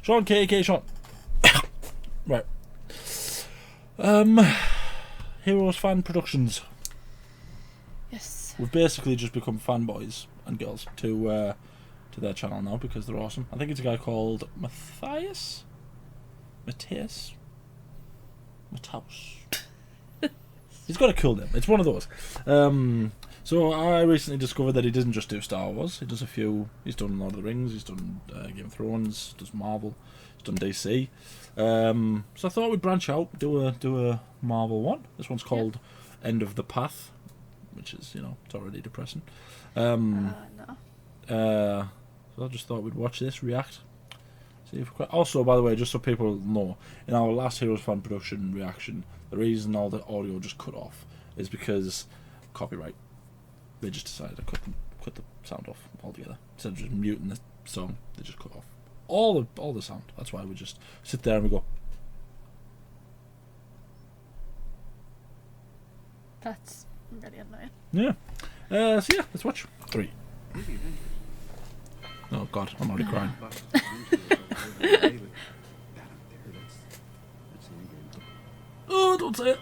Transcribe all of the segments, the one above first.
Sean, K.A.K. Sean. Right. Heroes Fan Productions. Yes. We've basically just become fanboys and girls to their channel now because they're awesome. I think it's a guy called Matthias? Matthias? Matthaus. He's got a cool name. It's one of those. So I recently discovered that he doesn't just do Star Wars. He does a few. He's done Lord of the Rings. He's done Game of Thrones. Does Marvel. He's done DC. So I thought we'd branch out, do a Marvel one. This one's called End of the Path, which is, it's already depressing. No. So I just thought we'd watch this, react. See if we also, by the way, just so people know, in our last Heroes Fan Production reaction, the reason all the audio just cut off is because copyright. They just decided to cut the sound off altogether. Instead of just muting the song, they just cut off all the sound. That's why we just sit there and we go. That's really annoying. Yeah. So yeah, let's watch 3. Oh God, I'm already crying. Oh, don't say it.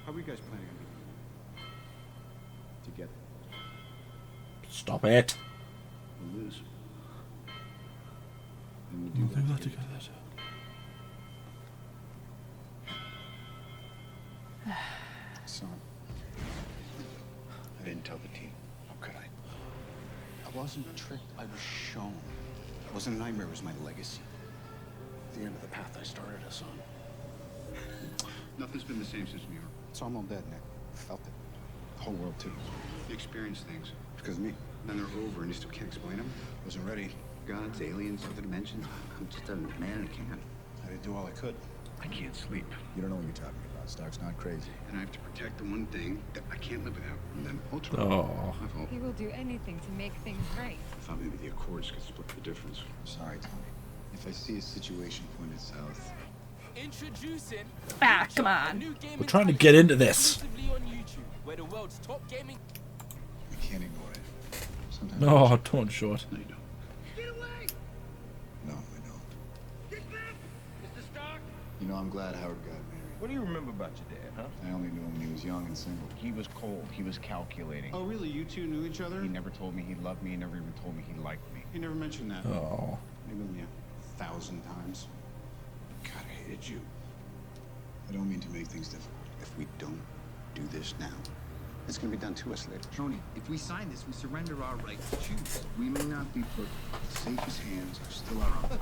How are you guys planning on meeting? Together. Stop it. We'll lose. And We'll we'll do do that that together. Son, I didn't tell the team. How could I? I wasn't tricked. I was shown. It wasn't a nightmare. It was my legacy. The end of the path I started us on. Nothing's been the same since New York. It's all dead, Nick. I felt it. The whole world, too. You experienced things. Because of me. Then they're over and you still can't explain them? Wasn't ready. Gods, aliens, other dimensions. I'm just a man in a can. I did do all I could. I can't sleep. You don't know what you're talking about. Stark's not crazy. And I have to protect the one thing that I can't live without. And then Ultra. Oh. My fault. He will do anything to make things right. I thought maybe the Accords could split the difference. Sorry, Tony. If I see a situation pointed south, Introducing Come on. We're trying to get into this. exclusively on YouTube, where the world's top gaming. we can't ignore it. Sometimes No, don't show it. No, you don't. No, we don't. Get back, Mr. Stark. You know, I'm glad Howard got married. What do you remember about your dad, huh? I only knew him when he was young and single. He was cold. He was calculating. Oh, really? You two knew each other? He never told me he loved me. He never even told me he liked me. He never mentioned that. Oh. Maybe only 1,000 times. God, I hated you. I don't mean to make things difficult. If we don't do this now, it's gonna be done to us later. Tony, if we sign this, we surrender our right to choose. We may not be put in the safest hands, are still our own.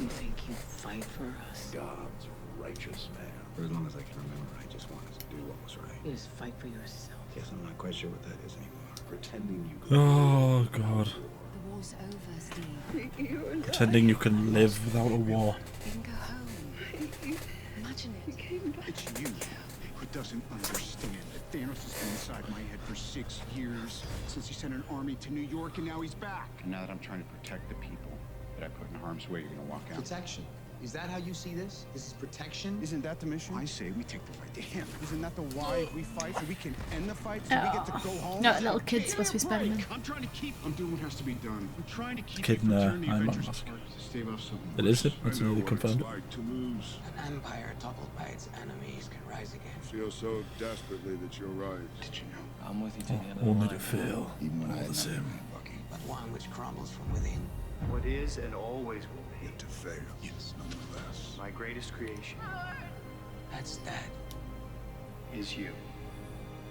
You think you fight for us? God's righteous man. For as long as I can remember, I just wanted to do what was right. You just fight for yourself. Guess I'm not quite sure what that is anymore. Pretending you could. Oh God. The war's over, Steve. Pretending you can live without a war. You can go home. Imagine it. It's you who doesn't understand that Thanos has been inside my head for 6 years, since he sent an army to New York, and now he's back. And now that I'm trying to protect the people that I put in harm's way, you're gonna walk out. Protection. Is that how you see this? This is protection? Isn't that the mission? I say we take the fight to him. Isn't that the why we fight? So we can end the fight, so we get to go home? No, little kid's supposed to be Spider-Man. I'm trying to keep. I'm doing what has to be done. I'm trying to keep Kid in you the from turning the Iron Man Avengers mask. apart to stave off something. It is it. That's nearly confirmed. To lose. An empire toppled by its enemies can rise again. Feel so desperately that you're right. Did you know? I'm with you to the end of Only the to line. fail. Even when I All had the nothing, same. Bucky. But one which crumbles from within. What is and always will be Yet to fail. Yes, nonetheless. my greatest creation That's that. is you.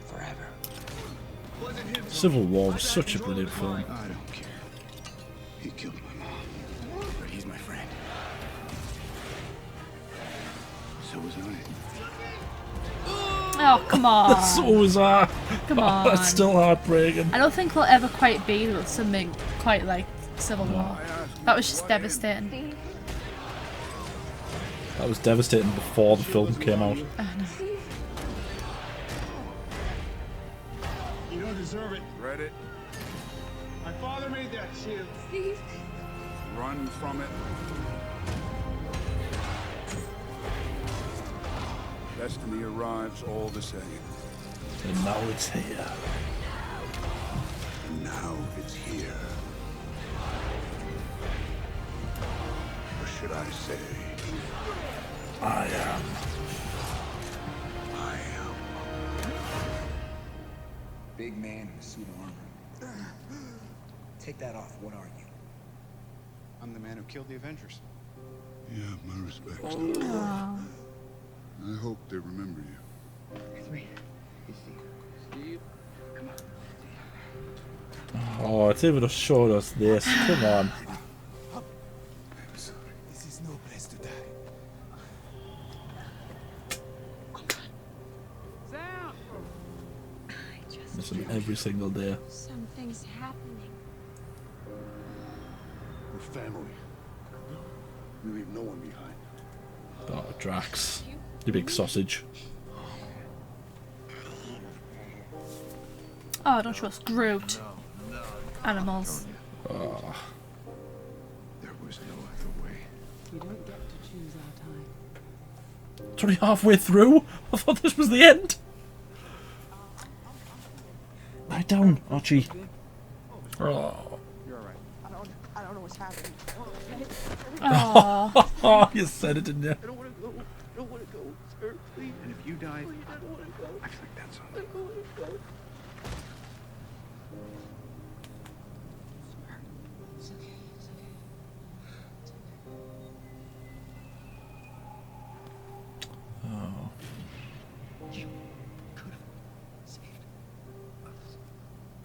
Forever. Civil War was such a brilliant film. I don't care. He killed my mom. But he's my friend. So was I. Oh, come on. So was I. Come on. That's still heartbreaking. I don't think we'll ever quite be something quite like Civil War. That was just devastating. That was devastating before the film came out. I know. You don't deserve it. Read it, My father made that shield. run from it. Destiny arrives all the same. And now it's here. how it's here. Or should I say, I am. I am. Big man in a suit of armor. Take that off. What are you? I'm the man who killed the Avengers. You have my respect. Oh. I hope they remember you. It's me. It's Steve. Come on. Oh, it's even just showed us this. Come on. I'm sorry. This is no place to die. Listen, every single day. Something's happening. We're family. We leave no one behind. Oh, Drax. You big sausage. Oh, don't trust Groot. Animals. Oh. There was no other way. You don't get to choose our time. It's only halfway through. I thought this was the end. Lie down, Archie. Oh. You're all right. I don't know what's happening. Oh. Oh, you said it, didn't you? I don't want to go. I don't want to go, sir. Please. And if you die, Please, I don't want to go. I feel like that's on I don't want to go. It's okay. It's okay. Oh. Do you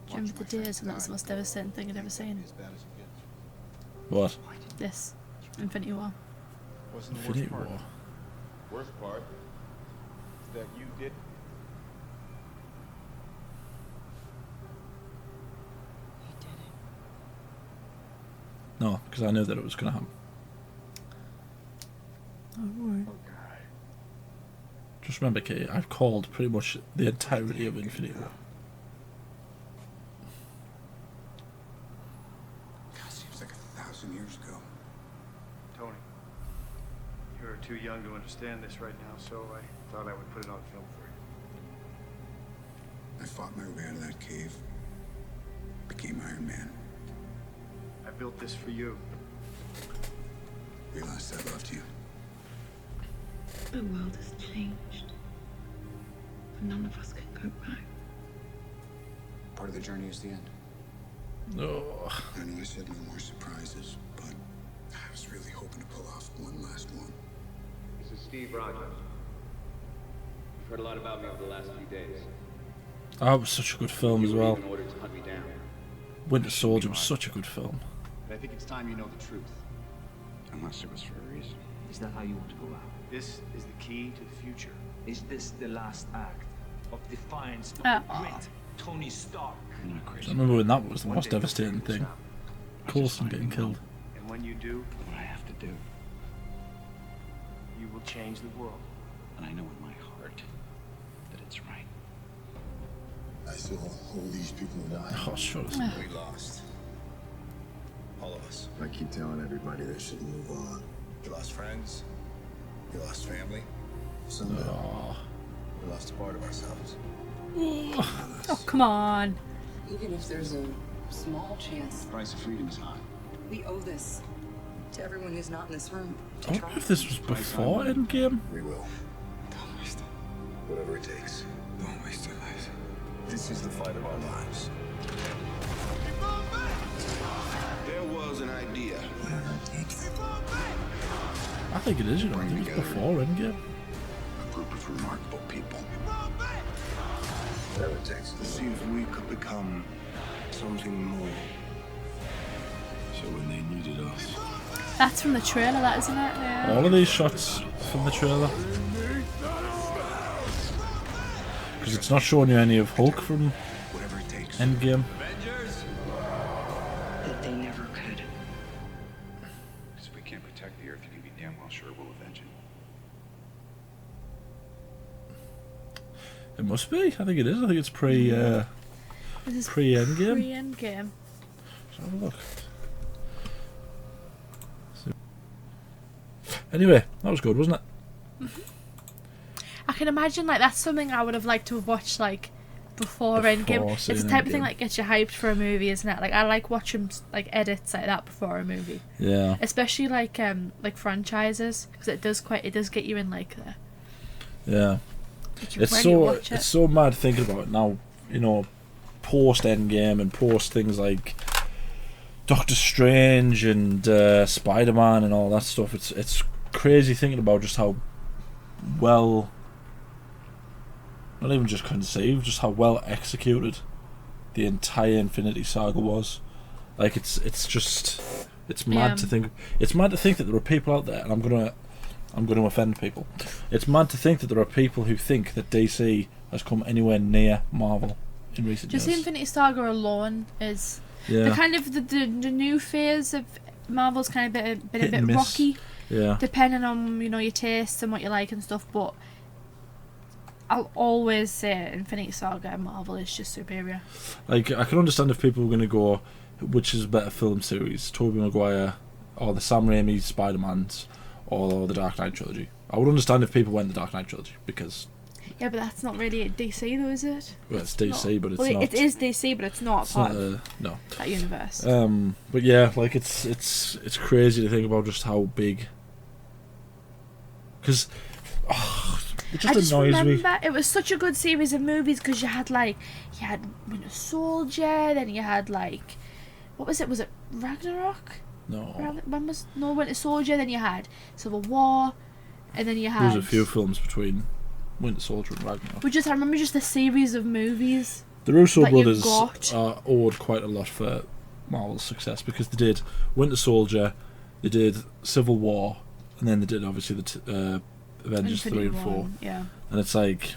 remember the days when that was the most devastating thing I'd ever seen? As bad as it gets. What? This. Infinity War. Wasn't the Infinity worst part. War. worst part is that you did. You did it. No, because I knew that it was going to happen. Oh, Just remember, Kate, I've called pretty much the entirety of Infinity War. God, seems like 1,000 years ago. Tony, you're too young to understand this right now, so I thought I would put it on film for you. I fought my way out of that cave. Became Iron Man. I built this for you. Realized I loved you. The world has changed. And none of us can go back. Part of the journey is the end. Oh. I know I said no more surprises, but I was really hoping to pull off one last one. This is Steve Rogers. You've heard a lot about me over the last few days. That was such a good film as You were well. even ordered to hunt me down. Winter Soldier was such a good film. But I think it's time you know the truth. Unless it was for a reason. Is that how you want to go out? This is the key to the future. Is this the last act of defiance of the great Tony Stark? I'm not I crazy. remember when that was the One most day you'll devastating figure this thing. out. Coulson getting killed. And when you do, What I have to do. you will change the world. And I know in my heart that it's right. I saw all these people die. Oh, sure. We lost. All of us. I keep telling everybody they should move on. We lost friends. We lost family. Someday, Oh. we lost a part of ourselves. Oh, come on. Even if there's a small chance, The price of freedom is high. we owe this to everyone who's not in this room. I wonder if this was before Endgame. We will. Don't waste it. Whatever it takes. Don't waste our lives. This is the fight of our lives. There was an idea. I think it is, you know. I think it's before Endgame. A group of remarkable people. Whatever it takes to see if we could become something more. So when they needed us. That's from the trailer, that isn't it? Yeah. All of these shots from the trailer. Because it's not showing you any of Hulk from Whatever it takes. Endgame. That they never could. Because if we can't protect the Earth, you can be damn well sure we'll avenge it. It must be. I think it is. I think it's This is pre-Endgame. Pre-Endgame. Let's have a look. Anyway, that was good, wasn't it? I can imagine like that's something I would have liked to have watched like before Before Endgame. It's the seeing type of thing Endgame. that gets you hyped for a movie, isn't it? Like I like watching like edits like that before a movie. Yeah. Especially like franchises, because it does get you in like the. Yeah. Like you're It's ready to so watch it. it's so mad thinking about it now. You know, post Endgame and post things like Doctor Strange and Spider-Man and all that stuff. It's crazy thinking about just how well, not even just conceived, just how well executed the entire Infinity Saga was. Like it's mad to think. It's mad to think that there are people out there, and I'm gonna offend people. It's mad to think that there are people who think that DC has come anywhere near Marvel in recent Just years. the Infinity Saga alone is Yeah. the kind of the new phase of Marvel's kind of been a Hit bit and miss. rocky, Yeah. depending on your tastes and what you like and stuff. But I'll always say Infinity Saga and Marvel is just superior. Like, I can understand if people were going to go, which is a better film series, Tobey Maguire or the Sam Raimi Spider-Mans or the Dark Knight trilogy. I would understand if people went the Dark Knight trilogy because, Yeah, but that's not really DC though, is it? well, it's DC, but it's well, not. it is DC, but it's not part of no. that universe. But yeah, like it's crazy to think about just how big. Because, it just I just annoys me. remember it was such a good series of movies because you had Winter Soldier, then you had like, what was it? Was it Ragnarok? No. Winter Soldier. Then you had Civil War, and then you had. There was a few films between Winter Soldier and Ragnarok. I remember just a series of movies. The Russo that you brothers got. are owed quite a lot for Marvel's success because they did Winter Soldier, they did Civil War, and then they did obviously the Avengers Infinity 3 and 4. War, yeah. And it's like,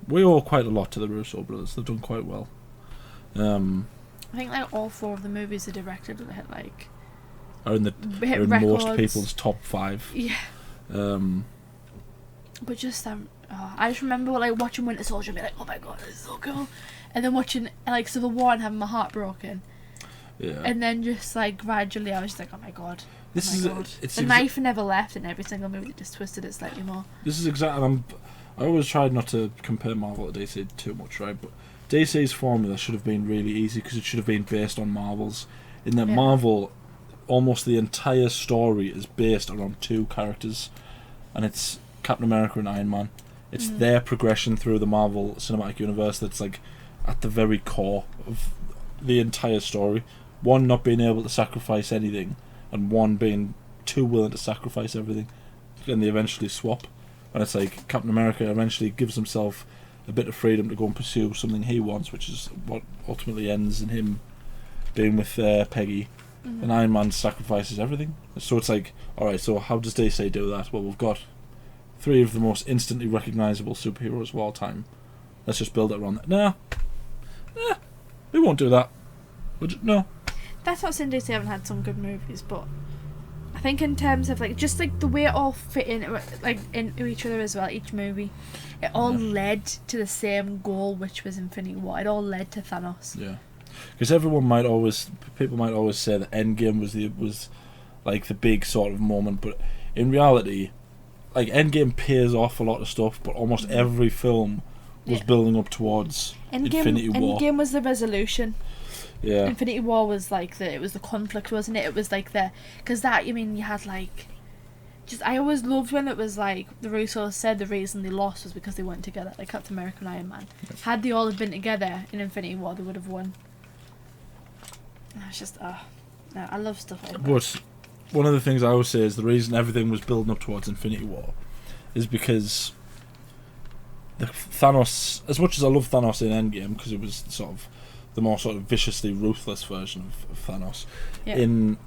we owe quite a lot to the Russo brothers. They've done quite well. I think like all 4 of the movies they directed hit like. Are in hit most records. people's top 5. Yeah. But just I just remember like watching Winter Soldier and be like, oh my god, this is so cool, and then watching like Civil War and having my heart broken. Yeah. And then just like gradually, I was just like, oh my god. It's the knife never left in every single movie. They just twisted it slightly more. This is exactly. I always tried not to compare Marvel to DC too much, right? But DC's formula should have been really easy because it should have been based on Marvel's. In that Marvel, almost the entire story is based around 2 characters, and it's Captain America and Iron Man. It's their progression through the Marvel Cinematic Universe that's like at the very core of the entire story. One not being able to sacrifice anything, and one being too willing to sacrifice everything. Then they eventually swap, and it's like Captain America eventually gives himself a bit of freedom to go and pursue something he wants, which is what ultimately ends in him being with Peggy. And Iron Man sacrifices everything. So it's like, alright, so how does DC do that? Well, we've got 3 of the most instantly recognisable superheroes of all time. Let's just build it around that. Nah, we won't do that. No. That's not saying DC haven't had some good movies, but I think in terms of like just like the way it all fit in like into each other as well, each movie, it all led to the same goal, which was Infinity War. It all led to Thanos. Yeah, because people might always say that Endgame was like the big sort of moment, but in reality, like Endgame pays off a lot of stuff, but almost every film was building up towards Infinity War. Endgame was the resolution. Yeah. Infinity War was like it was the conflict, wasn't it? It was like because you had like, I always loved when it was like the Russos said the reason they lost was because they weren't together, like Captain America and Iron Man. Yes. Had they all been together in Infinity War, they would have won. It's just, no, I love stuff like that. But one of the things I always say is the reason everything was building up towards Infinity War is because the Thanos, as much as I love Thanos in Endgame, because it was sort of the more sort of viciously ruthless version of Thanos. Yeah. In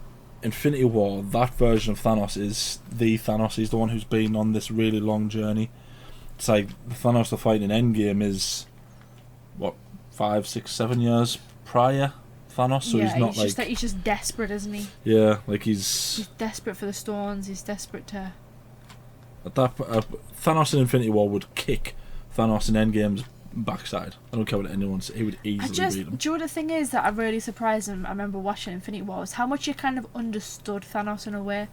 Infinity War, that version of Thanos is the Thanos. He's the one who's been on this really long journey. It's like the Thanos they're fighting in Endgame is, 5, 6, 7 years prior Thanos, so he's not he's just desperate, isn't he? Yeah, like he's desperate for the stones, he's desperate to... At that Thanos in Infinity War would kick Thanos in Endgame's backside. I don't care what anyone says. He would easily beat him. Do you know the thing is that I'm really surprised, and I remember watching Infinity War, was how much you kind of understood Thanos in a way.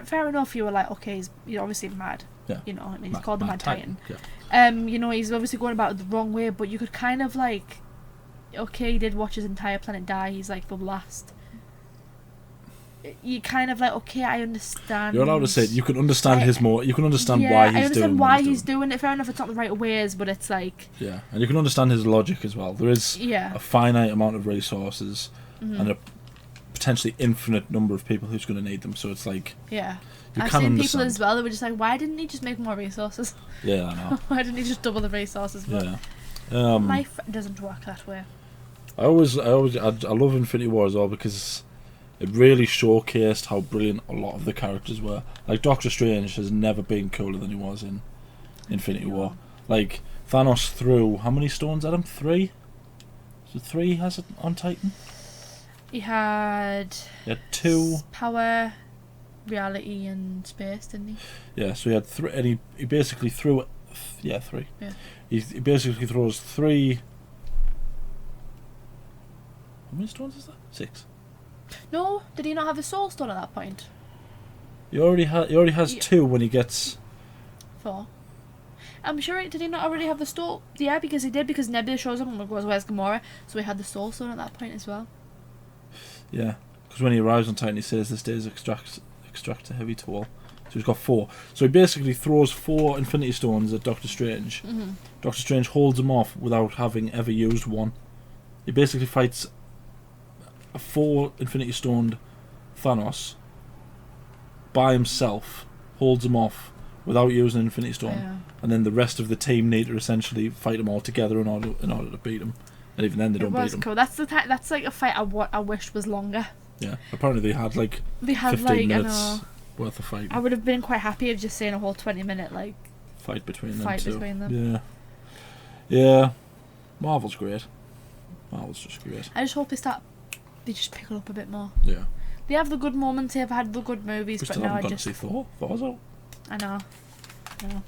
Fair enough, you were like, okay, you're obviously mad, Yeah. You know, I mean, he's called the Mad Titan. Yeah. You know, he's obviously going about it the wrong way, but you could kind of like, okay, he did watch his entire planet die. He's like the last. You kind of like, okay, I understand. You're allowed to say it. You can understand his more. You can understand why he's doing. I understand why he's doing it. Fair enough, it's not the right ways, but it's like. Yeah, and you can understand his logic as well. There is a finite amount of resources and a potentially infinite number of people who's going to need them. So it's like. Yeah. You I've can seen understand. people as well that were just like, why didn't he just make more resources? Yeah, I know. Why didn't he just double the resources? But life doesn't work that way. I love Infinity War as well because it really showcased how brilliant a lot of the characters were. Like Doctor Strange has never been cooler than he was in Infinity War. Like Thanos threw how many stones at him? 3? So 3 he has it on Titan. He had 2 power, reality, and space, didn't he? Yeah, so he had 3, and he basically threw 3. Yeah. He basically throws 3. How many stones is that? 6. No, did he not have the Soul Stone at that point? He already has 2 when he gets 4. I'm sure. Did he not already have the Soul? Yeah, because he did. Because Nebula shows up and goes, "Where's Gamora?" So he had the Soul Stone at that point as well. Yeah, because when he arrives on Titan, he says this day's extract a heavy toll. So he's got 4. So he basically throws 4 Infinity Stones at Doctor Strange. Mm-hmm. Doctor Strange holds him off without having ever used one. He basically fights a 4 Infinity Stoned Thanos by himself, holds him off without using an Infinity Stone, and then the rest of the team need to essentially fight him all together in order to beat him. And even then, they don't beat him. Cool. That's that's like a fight I wished was longer. Yeah, apparently they had 15 minutes worth of fight. I would have been quite happy of just seeing a whole 20-minute fight between them. Yeah. Marvel's great. Marvel's just great. I just hope they just pick it up a bit more. Yeah. They have the good moments. They've had the good movies, but now I just. To see Thor. Thor's out. I know. And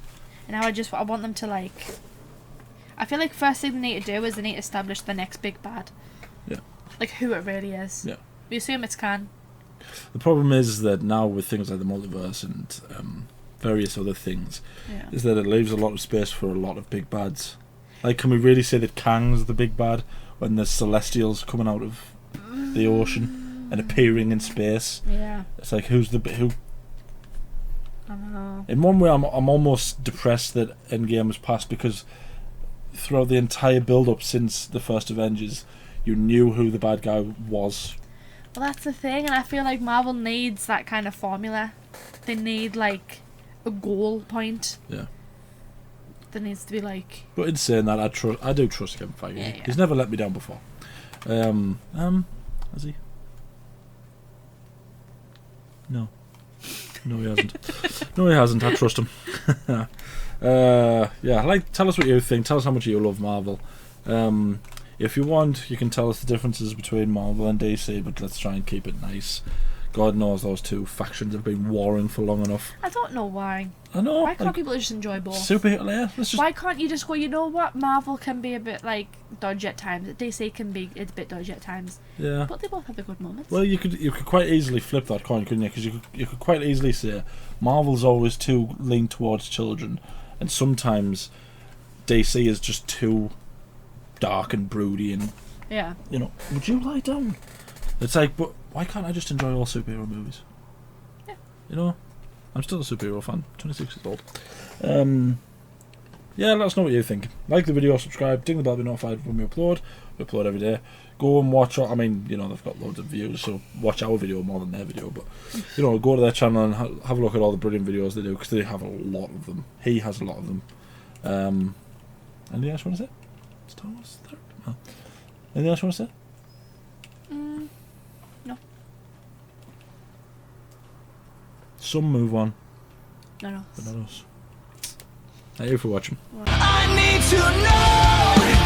now I want them to I feel like first thing they need to do is they need to establish the next big bad. Yeah. Like who it really is. Yeah. We assume it's Khan. The problem is that now with things like the multiverse and various other things, is that it leaves a lot of space for a lot of big bads. Like, can we really say that Kang's the big bad when there's Celestials coming out of the ocean and appearing in space? Yeah. It's like who? I don't know. In one way, I'm almost depressed that Endgame was passed because throughout the entire build-up since the first Avengers, you knew who the bad guy was. Well, that's the thing, and I feel like Marvel needs that kind of formula. They need a goal point. Yeah. There needs to be But in saying that, I do trust Kevin Feige. Yeah. He's never let me down before. Has he? No, he hasn't. No, he hasn't. I trust him. Tell us what you think. Tell us how much you love Marvel. If you want, you can tell us the differences between Marvel and DC, but let's try and keep it nice. God knows those two factions have been warring for long enough. I don't know why. I know. Why can't people just enjoy both? Superhero, Why can't you just go, you know what, Marvel can be a bit dodgy at times, DC can be a bit dodgy at times. Yeah. But they both have their good moments. Well, you could quite easily flip that coin, couldn't you? Because you could quite easily say Marvel's always too lean towards children, and sometimes DC is just too dark and broody and would you lie down? It's like, but why can't I just enjoy all superhero movies? Yeah. I'm still a superhero fan. 26 years old. Let us know what you think. Like the video, subscribe, ding the bell to be notified when we upload. We upload every day. Go and watch. They've got loads of views, so watch our video more than their video. But go to their channel and have a look at all the brilliant videos they do because they have a lot of them. He has a lot of them. Anything else you want to say? Star Wars 3rd? No. Anything else you want to say? No. Some move on. No. But not us. Thank you for watching. I need to know.